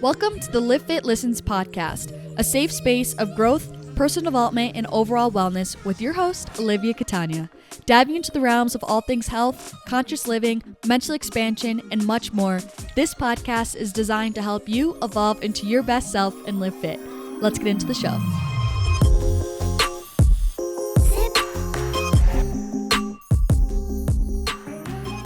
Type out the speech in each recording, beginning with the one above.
Welcome to the Livfiit Listens podcast, a safe space of growth, personal development, and overall wellness with your host, Olivia Catania. Diving into the realms of all things health, conscious living, mental expansion, and much more, this podcast is designed to help you evolve into your best self and live fit. Let's get into the show.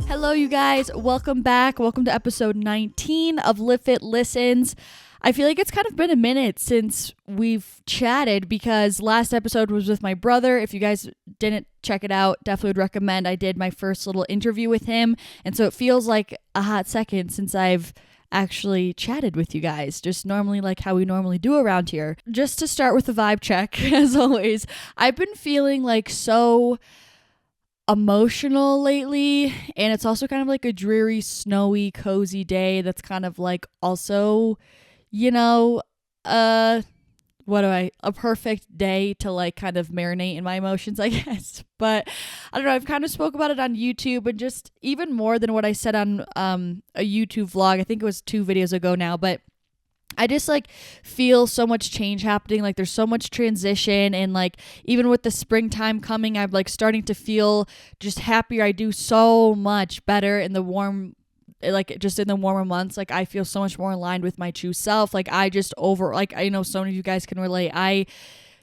Hello, you guys. Welcome back. Welcome to episode 19 of Livfiit Listens. I feel like it's kind of been a minute since we've chatted because last episode was with my brother. If you guys didn't check it out, definitely would recommend. I did my first little interview with him. And so it feels like a hot second since I've actually chatted with you guys, just normally like how we normally do around here. Just to start with the vibe check, as always, I've been feeling like so emotional lately, and it's also kind of like a dreary, snowy, cozy day that's kind of like also, a perfect day to like kind of marinate in my emotions, I guess. But I don't know, I've kind of spoke about it on YouTube, and just even more than what I said on a YouTube vlog. I think it was 2 videos ago now, but I just like feel so much change happening. Like there's so much transition, and like even with the springtime coming, I'm like starting to feel just happier. I do so much better in the warmer months. Like I feel so much more aligned with my true self. Like I know so many of you guys can relate.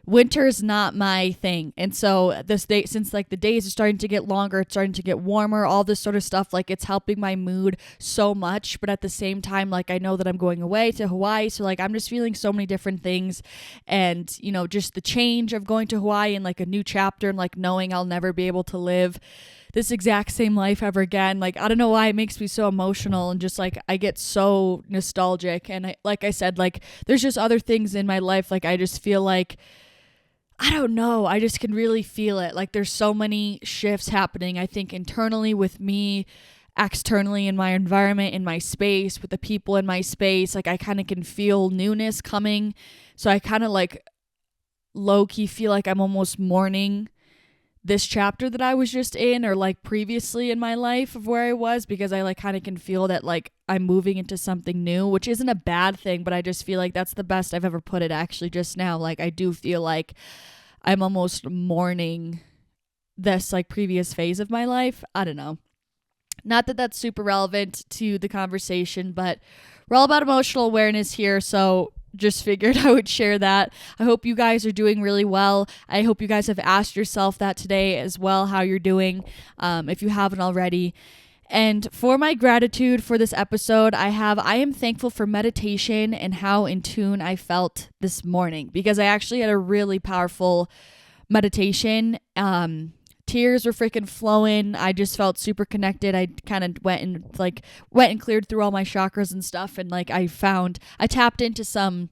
Winter is not my thing. And so since like the days are starting to get longer, it's starting to get warmer, all this sort of stuff, like it's helping my mood so much. But at the same time, like I know that I'm going away to Hawaii. So like I'm just feeling so many different things. And, just the change of going to Hawaii and like a new chapter, and like knowing I'll never be able to live this exact same life ever again. Like I don't know why it makes me so emotional, and just like I get so nostalgic. And like I said, like there's just other things in my life. Like I just feel like, I don't know, I just can really feel it. Like there's so many shifts happening, I think, internally with me, externally in my environment, in my space, with the people in my space. Like I kind of can feel newness coming. So I kind of like low-key feel like I'm almost mourning this chapter that I was just in, or like previously in my life of where I was, because I like kind of can feel that like I'm moving into something new, which isn't a bad thing, but I just feel like that's the best I've ever put it actually just now. Like I do feel like I'm almost mourning this like previous phase of my life. I don't know. Not that that's super relevant to the conversation, but we're all about emotional awareness here. So just figured I would share that. I hope you guys are doing really well. I hope you guys have asked yourself that today as well, how you're doing, if you haven't already. And for my gratitude for this episode, I am thankful for meditation and how in tune I felt this morning, because I actually had a really powerful meditation. Tears were freaking flowing. I just felt super connected. I kind of went and cleared through all my chakras and stuff. And like I tapped into some,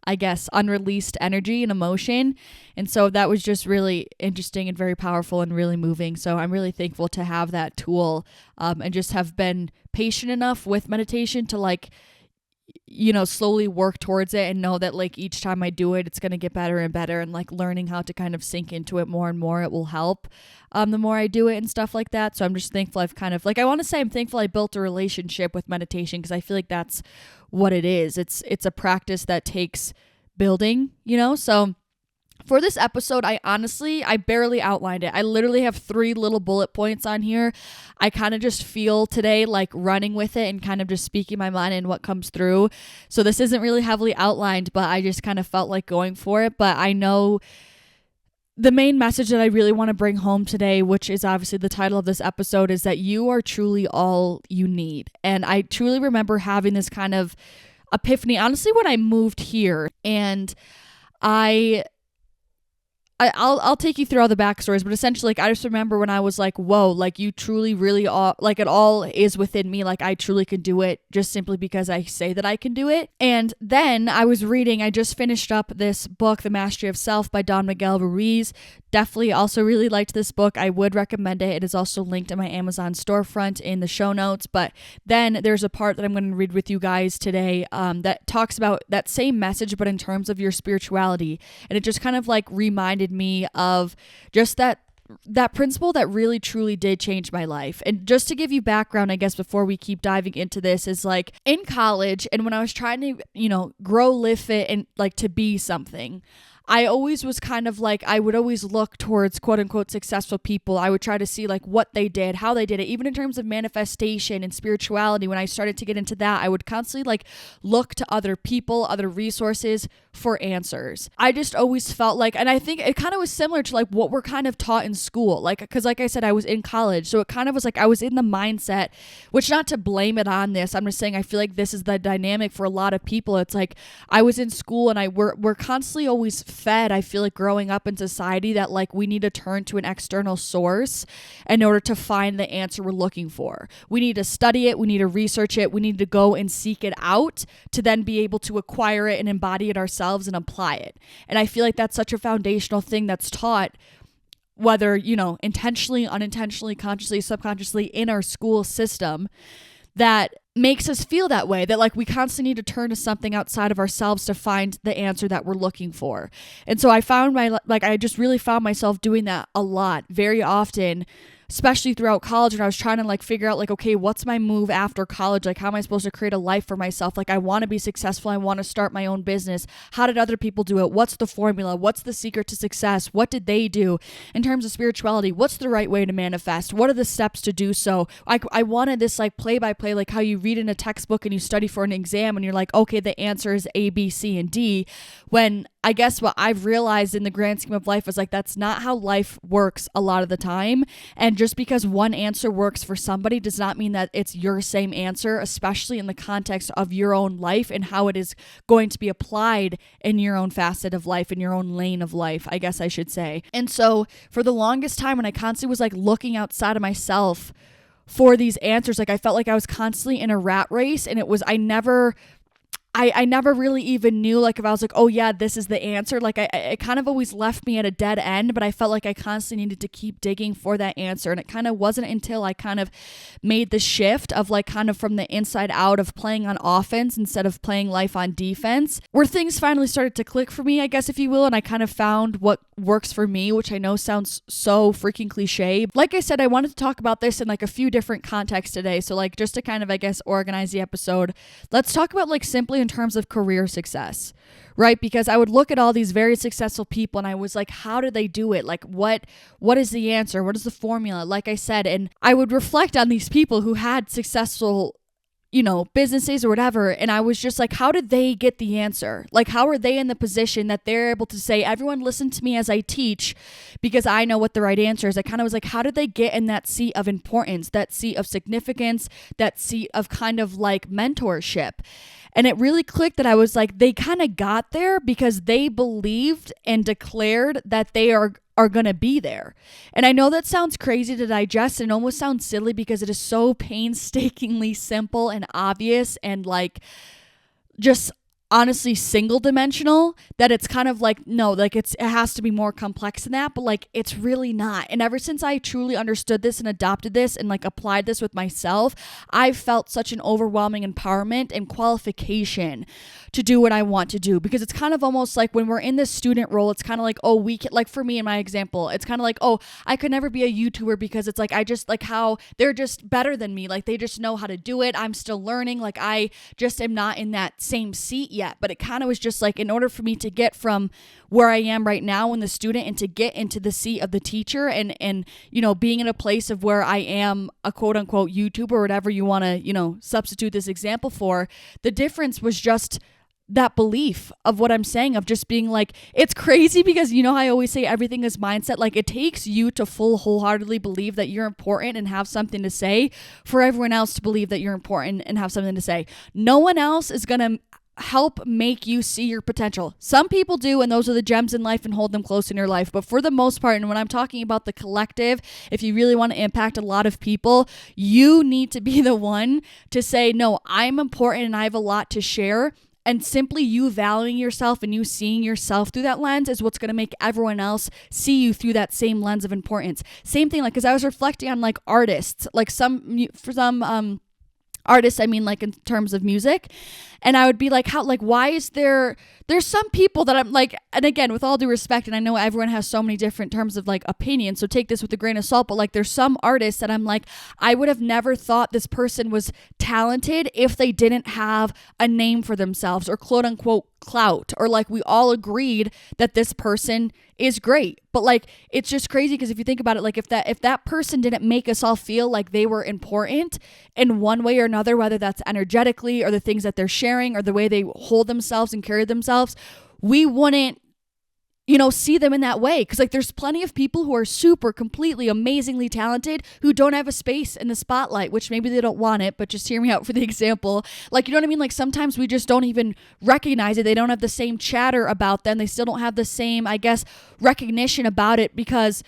I guess, unreleased energy and emotion. And so that was just really interesting and very powerful and really moving. So I'm really thankful to have that tool, and just have been patient enough with meditation to like, slowly work towards it, and know that like each time I do it, it's going to get better and better, and like learning how to kind of sink into it more and more, it will help the more I do it and stuff like that. So I'm just thankful I've kind of like, I'm thankful I built a relationship with meditation, because I feel like that's what it is. It's a practice that takes building, so for this episode, I barely outlined it. I literally have 3 little bullet points on here. I kind of just feel today like running with it and kind of just speaking my mind and what comes through. So this isn't really heavily outlined, but I just kind of felt like going for it. But I know the main message that I really want to bring home today, which is obviously the title of this episode, is that you are truly all you need. And I truly remember having this kind of epiphany, honestly, when I moved here. And I'll take you through all the backstories, but essentially, like, I just remember when I was like, whoa, like, you truly, really, all, like, it all is within me. Like, I truly can do it just simply because I say that I can do it. And then I just finished up this book, The Mastery of Self by Don Miguel Ruiz. Definitely also really liked this book. I would recommend it. It is also linked in my Amazon storefront in the show notes. But then there's a part that I'm going to read with you guys today that talks about that same message, but in terms of your spirituality. And it just kind of like reminded me of just that that principle that really truly did change my life. And just to give you background, I guess, before we keep diving into this, is like in college and when I was trying to, grow Livfiit and like to be something, I always was kind of like, I would always look towards quote unquote successful people. I would try to see like what they did, how they did it, even in terms of manifestation and spirituality. When I started to get into that, I would constantly like look to other people, other resources for answers. I just always felt like, and I think it kind of was similar to like what we're kind of taught in school. Like, cause like I said, I was in college. So it kind of was like, I was in the mindset, which not to blame it on this. I'm just saying, I feel like this is the dynamic for a lot of people. It's like, I was in school and we're constantly always fed, I feel like growing up in society, that like we need to turn to an external source in order to find the answer we're looking for. We need to study it. We need to research it. We need to go and seek it out to then be able to acquire it and embody it ourselves and apply it. And I feel like that's such a foundational thing that's taught, whether, intentionally, unintentionally, consciously, subconsciously in our school system, that makes us feel that way, that like we constantly need to turn to something outside of ourselves to find the answer that we're looking for. And so I just really found myself doing that a lot, very often, especially throughout college, when I was trying to like figure out like, okay, what's my move after college? Like, how am I supposed to create a life for myself? Like, I want to be successful. I want to start my own business. How did other people do it? What's the formula? What's the secret to success? What did they do in terms of spirituality? What's the right way to manifest? What are the steps to do so? I wanted this like play by play, like how you read in a textbook and you study for an exam and you're like, okay, the answer is A, B, C, and D. When I guess what I've realized in the grand scheme of life is like, that's not how life works a lot of the time. And just because one answer works for somebody does not mean that it's your same answer, especially in the context of your own life and how it is going to be applied in your own facet of life, in your own lane of life, I guess I should say. And so for the longest time, when I constantly was like looking outside of myself for these answers, like I felt like I was constantly in a rat race, and I never really even knew, like, if I was like, oh yeah, this is the answer. Like it kind of always left me at a dead end, but I felt like I constantly needed to keep digging for that answer. And it kind of wasn't until I kind of made the shift of like kind of from the inside out of playing on offense instead of playing life on defense, where things finally started to click for me, I guess, if you will. And I kind of found what works for me, which I know sounds so freaking cliche. Like I said, I wanted to talk about this in like a few different contexts today. So like just to kind of, I guess, organize the episode, let's talk about like simply in terms of career success, right? Because I would look at all these very successful people and I was like, how did they do it? Like what is the answer? What is the formula? Like I said, and I would reflect on these people who had successful businesses or whatever. And I was just like, how did they get the answer? Like, how are they in the position that they're able to say, everyone listen to me as I teach because I know what the right answer is? I kind of was like, how did they get in that seat of importance, that seat of significance, that seat of kind of like mentorship? And it really clicked that I was like, they kind of got there because they believed and declared that they are going to be there. And I know that sounds crazy to digest and almost sounds silly because it is so painstakingly simple and obvious and like just honestly single dimensional that it's kind of like, no, like it has to be more complex than that, but like it's really not. And ever since I truly understood this and adopted this and like applied this with myself, I've felt such an overwhelming empowerment and qualification to do what I want to do. Because it's kind of almost like when we're in this student role, it's kind of like, oh, we can, like for me in my example, it's kind of like, oh, I could never be a YouTuber because it's like, I just like how they're just better than me. Like they just know how to do it. I'm still learning. Like I just am not in that same seat yet. But it kind of was just like, in order for me to get from where I am right now in the student and to get into the seat of the teacher and being in a place of where I am a quote unquote YouTuber or whatever you want to, substitute this example for, the difference was just that belief of what I'm saying, of just being like, it's crazy because I always say everything is mindset. Like it takes you to wholeheartedly believe that you're important and have something to say for everyone else to believe that you're important and have something to say. No one else is going to help make you see your potential. Some people do, and those are the gems in life and hold them close in your life. But for the most part, and when I'm talking about the collective, if you really want to impact a lot of people, you need to be the one to say, no, I'm important and I have a lot to share. And simply you valuing yourself and you seeing yourself through that lens is what's going to make everyone else see you through that same lens of importance. Same thing, like, because I was reflecting on like artists, like for some artists, I mean, like in terms of music. And I would be like, how, like, why is there's some people that I'm like, and again, with all due respect, and I know everyone has so many different terms of like opinion, so take this with a grain of salt, but like there's some artists that I'm like, I would have never thought this person was talented if they didn't have a name for themselves or quote unquote clout, or like we all agreed that this person is great. But like it's just crazy because if you think about it, like if that person didn't make us all feel like they were important in one way or another, whether that's energetically or the things that they're sharing or the way they hold themselves and carry themselves, we wouldn't, see them in that way. Because like there's plenty of people who are super completely amazingly talented who don't have a space in the spotlight, which maybe they don't want it, but just hear me out for the example. Like, you know what I mean? Like sometimes we just don't even recognize it. They don't have the same chatter about them. They still don't have the same, I guess, recognition about it, because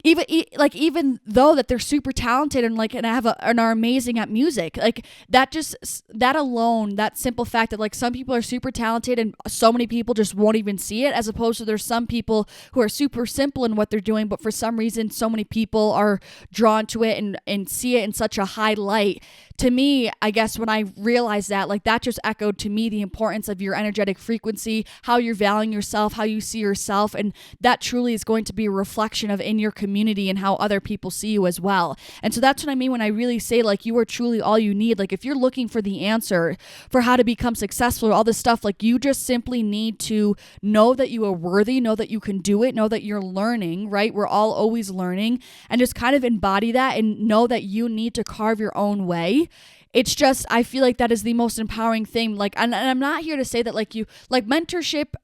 even though that they're super talented and are amazing at music, like that alone, that simple fact that like some people are super talented and so many people just won't even see it, as opposed to there's some people who are super simple in what they're doing, but for some reason so many people are drawn to it and see it in such a high light. To me, I guess when I realized that, like that just echoed to me the importance of your energetic frequency, how you're valuing yourself, how you see yourself, and that truly is going to be a reflection of in your community and how other people see you as well. And so that's what I mean when I really say like you are truly all you need. Like if you're looking for the answer for how to become successful or all this stuff, like you just simply need to know that you are worthy, know that you can do it, know that you're learning, right? We're all always learning, and just kind of embody that and know that you need to carve your own way. It's just, I feel like that is the most empowering thing. Like, and I'm not here to say that like mentorship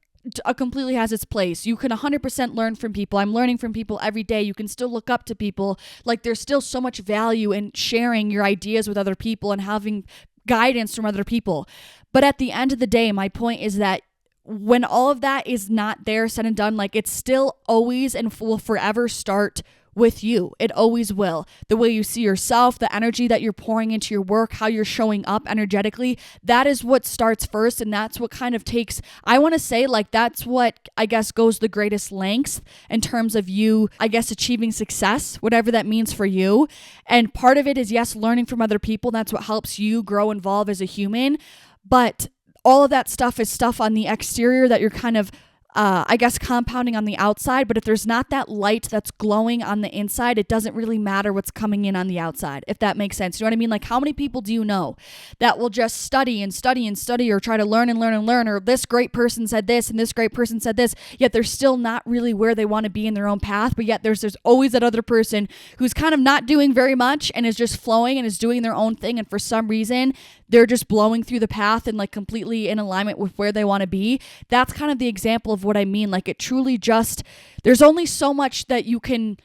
completely has its place. You can 100% learn from people. I'm learning from people every day. You can still look up to people. Like there's still so much value in sharing your ideas with other people and having guidance from other people. But at the end of the day, my point is that when all of that is not there, said and done, like it's still always and will forever start with you. It always will. The way you see yourself, the energy that you're pouring into your work, how you're showing up energetically, that is what starts first. And that's what kind of takes, I want to say, like, that's what I guess goes the greatest lengths in terms of you, I guess, achieving success, whatever that means for you. And part of it is, yes, learning from other people. That's what helps you grow, evolve as a human. But all of that stuff is stuff on the exterior that you're kind of I guess compounding on the outside, but if there's not that light that's glowing on the inside, it doesn't really matter what's coming in on the outside, if that makes sense. You know what I mean? Like how many people do you know that will just study and study and study or try to learn and learn and learn, or this great person said this and this great person said this, yet they're still not really where they want to be in their own path, but yet there's always that other person who's kind of not doing very much and is just flowing and is doing their own thing, and for some reason they're just blowing through the path and like completely in alignment with where they want to be. That's kind of the example of what I mean. Like it truly just, there's only so much that you can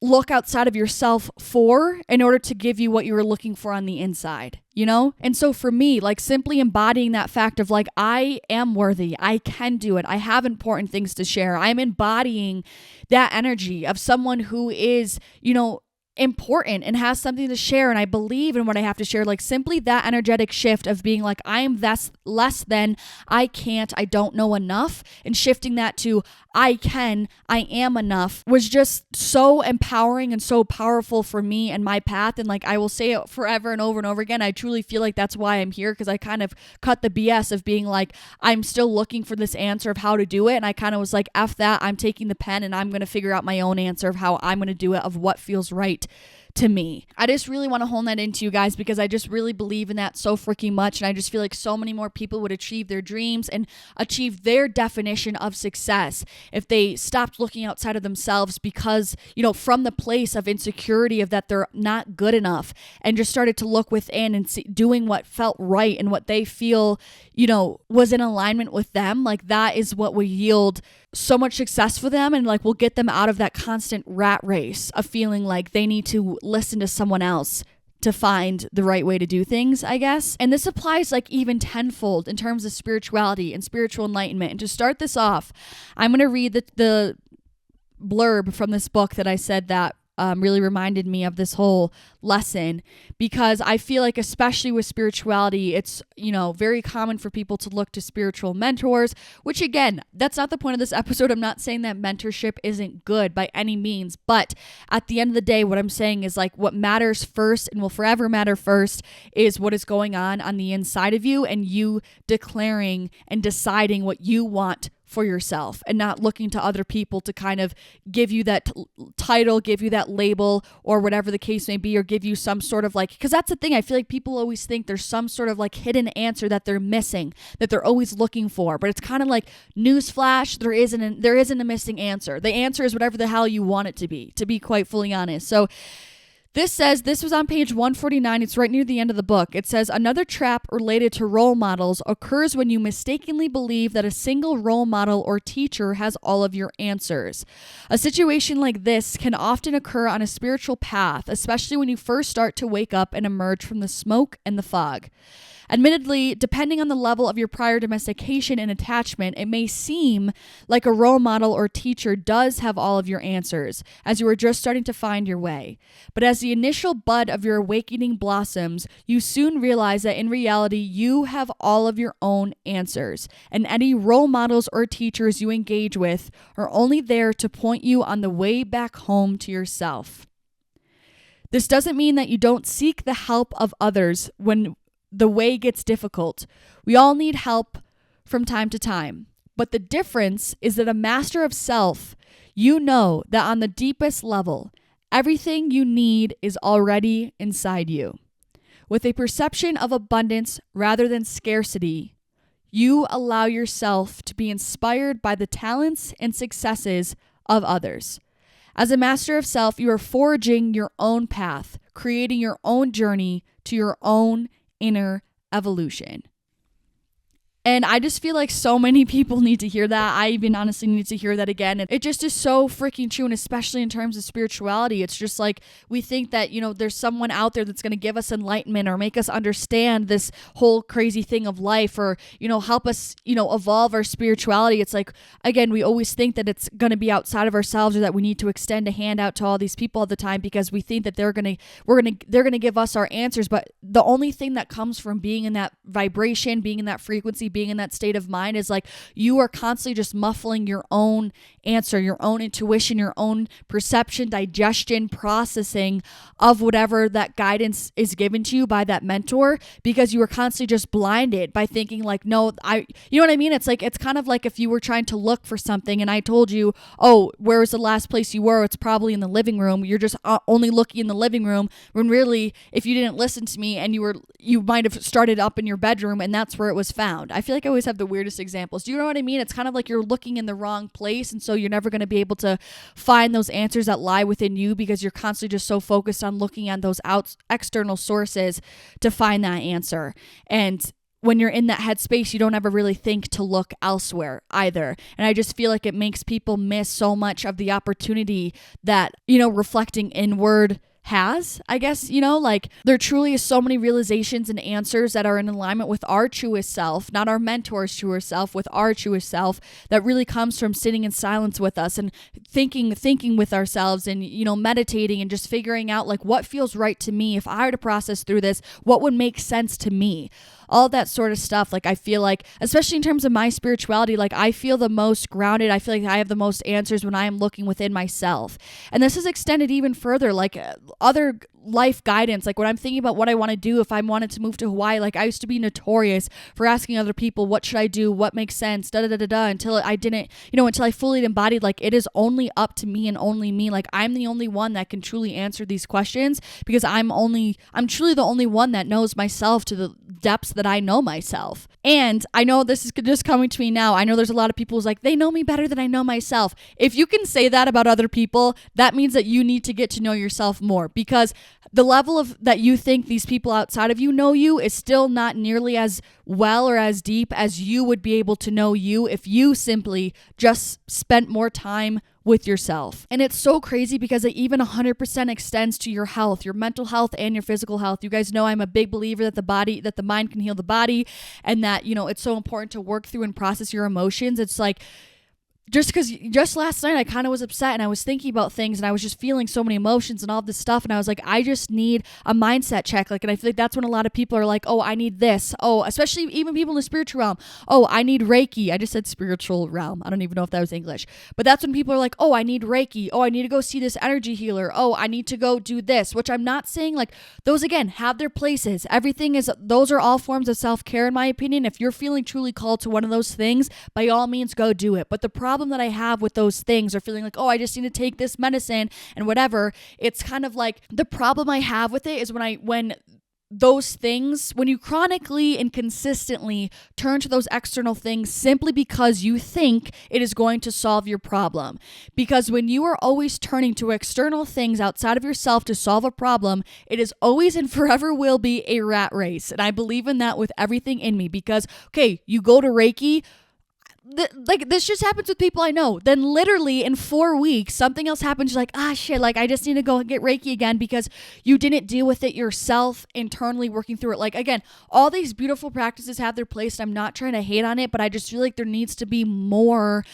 look outside of yourself for in order to give you what you were looking for on the inside, you know? And so for me, like simply embodying that fact of like, I am worthy, I can do it, I have important things to share. I'm embodying that energy of someone who is, you know, important and has something to share, and I believe in what I have to share. Like simply that energetic shift of being like, I am less than, I can't, I don't know enough, and shifting that to I can, I am enough was just so empowering and so powerful for me and my path. And like I will say it forever and over again, I truly feel like that's why I'm here, because I kind of cut the BS of being like, I'm still looking for this answer of how to do it, and I kind of was like, F that, I'm taking the pen and I'm going to figure out my own answer of how I'm going to do it, of what feels right to me. I just really want to hone that into you guys, because I just really believe in that so freaking much, and I just feel like so many more people would achieve their dreams and achieve their definition of success if they stopped looking outside of themselves, because, you know, from the place of insecurity of that they're not good enough, and just started to look within and see, doing what felt right and what they feel, you know, was in alignment with them. Like that is what will yield so much success for them, and like will get them out of that constant rat race of feeling like they need to listen to someone else to find the right way to do things, I guess. And this applies like even tenfold in terms of spirituality and spiritual enlightenment. And to start this off, I'm going to read the blurb from this book that I said that really reminded me of this whole lesson, because I feel like, especially with spirituality, it's, very common for people to look to spiritual mentors, which again, that's not the point of this episode. I'm not saying that mentorship isn't good by any means, but at the end of the day, what I'm saying is like what matters first and will forever matter first is what is going on the inside of you, and you declaring and deciding what you want for yourself, and not looking to other people to kind of give you that title, give you that label, or whatever the case may be, or give you some sort of like, because that's the thing, I feel like people always think there's some sort of like hidden answer that they're missing, that they're always looking for, but it's kind of like, newsflash, there isn't a missing answer. The answer is whatever the hell you want it to be quite fully honest. So this was on page 149. It's right near the end of the book. It says, another trap related to role models occurs when you mistakenly believe that a single role model or teacher has all of your answers. A situation like this can often occur on a spiritual path, especially when you first start to wake up and emerge from the smoke and the fog. Admittedly, depending on the level of your prior domestication and attachment, it may seem like a role model or teacher does have all of your answers, as you are just starting to find your way. But as the initial bud of your awakening blossoms, you soon realize that in reality, you have all of your own answers, and any role models or teachers you engage with are only there to point you on the way back home to yourself. This doesn't mean that you don't seek the help of others when the way gets difficult. We all need help from time to time. But the difference is that a master of self, you know that on the deepest level, everything you need is already inside you. With a perception of abundance rather than scarcity, you allow yourself to be inspired by the talents and successes of others. As a master of self, you are forging your own path, creating your own journey to your own inner evolution. And I just feel like so many people need to hear that. I even honestly need to hear that again. And it just is so freaking true. And especially in terms of spirituality, it's just like we think that, there's someone out there that's going to give us enlightenment or make us understand this whole crazy thing of life, or, help us, evolve our spirituality. It's like, again, we always think that it's going to be outside of ourselves, or that we need to extend a hand out to all these people all the time because we think that they're going to give us our answers. But the only thing that comes from being in that vibration, being in that frequency, being in that state of mind is like you are constantly just muffling your own answer, your own intuition, your own perception, digestion, processing of whatever that guidance is given to you by that mentor, because you are constantly just blinded by thinking like, no, you know what I mean? It's like, it's kind of like if you were trying to look for something and I told you, oh, where was the last place you were? It's probably in the living room. You're just only looking in the living room, when really, if you didn't listen to me and you might have started up in your bedroom and that's where it was found. I feel like I always have the weirdest examples. Do you know what I mean? It's kind of like you're looking in the wrong place, and so you're never going to be able to find those answers that lie within you because you're constantly just so focused on looking at those external sources to find that answer. And when you're in that headspace, you don't ever really think to look elsewhere either. And I just feel like it makes people miss so much of the opportunity that, reflecting inward has, I guess, like there truly is so many realizations and answers that are in alignment with our truest self, not our mentor's truest self, with our truest self, that really comes from sitting in silence with us and thinking with ourselves and, meditating and just figuring out like what feels right to me. If I were to process through this, what would make sense to me? All that sort of stuff. Like I feel like, especially in terms of my spirituality, like I feel the most grounded. I feel like I have the most answers when I am looking within myself. And this is extended even further, like other life guidance. Like when I'm thinking about what I want to do, if I wanted to move to Hawaii, like I used to be notorious for asking other people, what should I do? What makes sense? Until I didn't, until I fully embodied, like it is only up to me and only me. Like I'm the only one that can truly answer these questions, because I'm truly the only one that knows myself to the depths that I know myself. And I know this is just coming to me now. I know there's a lot of people who's like, they know me better than I know myself. If you can say that about other people, that means that you need to get to know yourself more, because the level of that you think these people outside of you know you is still not nearly as well or as deep as you would be able to know you if you simply just spent more time with yourself. And it's so crazy because it even 100% extends to your health, your mental health and your physical health. You guys know I'm a big believer that the mind can heal the body, and that, it's so important to work through and process your emotions. It's like just because just last night I kind of was upset and I was thinking about things and I was just feeling so many emotions and all this stuff. And I was like, I just need a mindset check. Like, and I feel like that's when a lot of people are like, oh, I need this. Oh, especially even people in the spiritual realm. Oh, I need Reiki. I just said spiritual realm. I don't even know if that was English. But that's when people are like, oh, I need Reiki. Oh, I need to go see this energy healer. Oh, I need to go do this, which I'm not saying like those, again, have their places. Those are all forms of self-care in my opinion. If you're feeling truly called to one of those things, by all means, go do it. But the problem that I have with those things or feeling like, oh, I just need to take this medicine and whatever, it's kind of like the problem I have with it is when those things, when you chronically and consistently turn to those external things simply because you think it is going to solve your problem. Because when you are always turning to external things outside of yourself to solve a problem, it is always and forever will be a rat race. And I believe in that with everything in me because, okay, you go to Reiki, like this just happens with people I know. Then literally in 4 weeks, something else happens. You're like, shit, like I just need to go get Reiki again because you didn't deal with it yourself internally working through it. Like, again, all these beautiful practices have their place. I'm not trying to hate on it, but I just feel like there needs to be more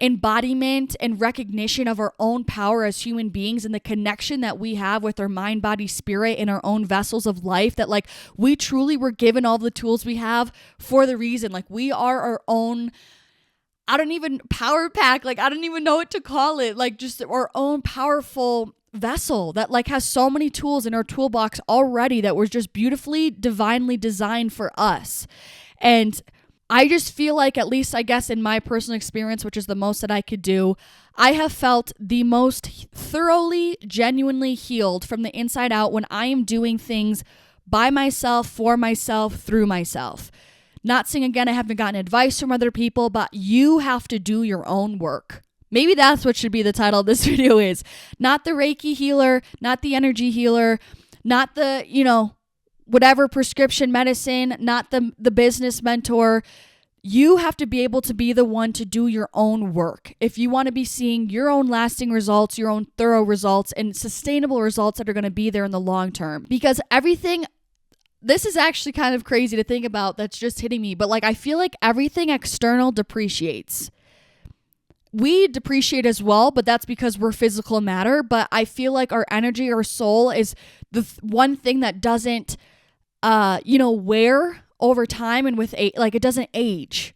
embodiment and recognition of our own power as human beings and the connection that we have with our mind, body, spirit in our own vessels of life, that like we truly were given all the tools we have for the reason. Like we are our own, I don't even power pack, like I don't even know what to call it, like just our own powerful vessel that like has so many tools in our toolbox already that were just beautifully, divinely designed for us. And I just feel like, at least I guess in my personal experience, which is the most that I could do, I have felt the most thoroughly, genuinely healed from the inside out when I am doing things by myself, for myself, through myself. Not saying, again, I haven't gotten advice from other people, but you have to do your own work. Maybe that's what should be the title of this video is. Not the Reiki healer, not the energy healer, not the, whatever prescription medicine, not the business mentor. You have to be able to be the one to do your own work. If you want to be seeing your own lasting results, your own thorough results, and sustainable results that are going to be there in the long term. Because this is actually kind of crazy to think about, that's just hitting me, but like I feel like everything external depreciates. We depreciate as well, but that's because we're physical matter. But I feel like our energy, our soul is the one thing that doesn't, wear over time and like it doesn't age.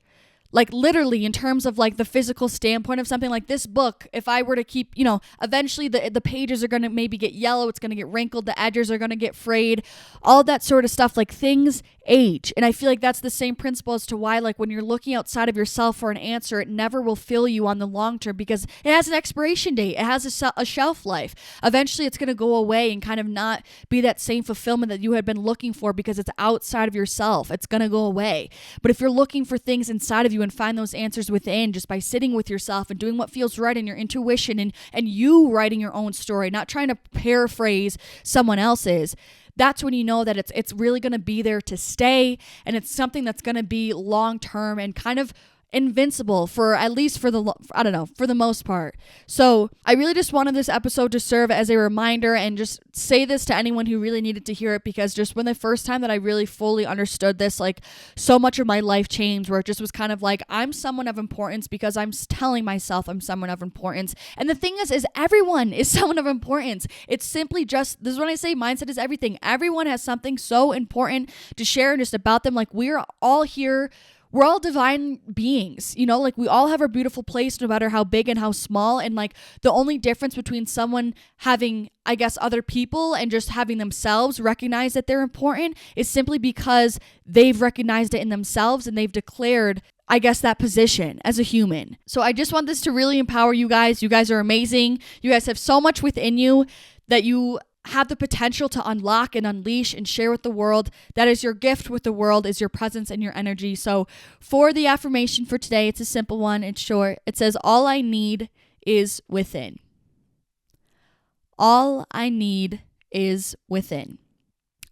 Like literally in terms of like the physical standpoint of something like this book, if I were to keep, eventually the pages are going to maybe get yellow, it's going to get wrinkled, the edges are going to get frayed, all that sort of stuff, like things age. And I feel like that's the same principle as to why, like when you're looking outside of yourself for an answer, it never will fill you on the long term because it has an expiration date. It has a shelf life. Eventually it's going to go away and kind of not be that same fulfillment that you had been looking for because it's outside of yourself. It's going to go away. But if you're looking for things inside of you and find those answers within just by sitting with yourself and doing what feels right in your intuition and you writing your own story, not trying to paraphrase someone else's, that's when you know that it's really going to be there to stay, and it's something that's going to be long term and kind of invincible for at least for the most part. So I really just wanted this episode to serve as a reminder and just say this to anyone who really needed to hear it, because just when the first time that I really fully understood this, like so much of my life changed, where it just was kind of like, I'm someone of importance because I'm telling myself I'm someone of importance. And the thing is everyone is someone of importance. It's simply just, this is when I say mindset is everything. Everyone has something so important to share just about them. Like we're all here. We're all divine beings, like we all have our beautiful place, no matter how big and how small. And like the only difference between someone having, I guess, other people and just having themselves recognize that they're important is simply because they've recognized it in themselves and they've declared, I guess, that position as a human. So I just want this to really empower you guys. You guys are amazing. You guys have so much within you that you have the potential to unlock and unleash and share with the world. That is your gift with the world, is your presence and your energy. So for the affirmation for today, it's a simple one. It's short. It says, all I need is within. All I need is within.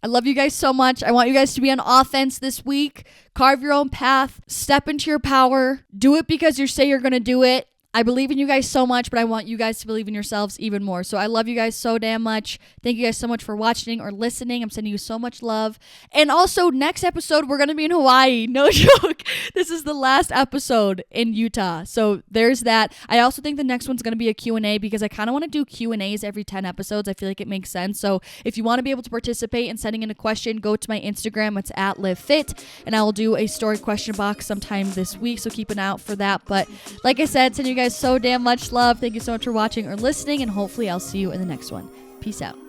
I love you guys so much. I want you guys to be on offense this week. Carve your own path. Step into your power. Do it because you say you're going to do it. I believe in you guys so much, but I want you guys to believe in yourselves even more. So I love you guys so damn much. Thank you guys so much for watching or listening. I'm sending you so much love. And also, next episode, we're going to be in Hawaii. No joke. This is the last episode in Utah. So there's that. I also think the next one's going to be a Q&A because I kind of want to do Q&As every 10 episodes. I feel like it makes sense. So if you want to be able to participate in sending in a question, go to my Instagram. It's at Livfiit. And I will do a story question box sometime this week. So keep an eye out for that. But like I said, send you guys so damn much love. Thank you so much for watching or listening, and hopefully I'll see you in the next one. Peace out.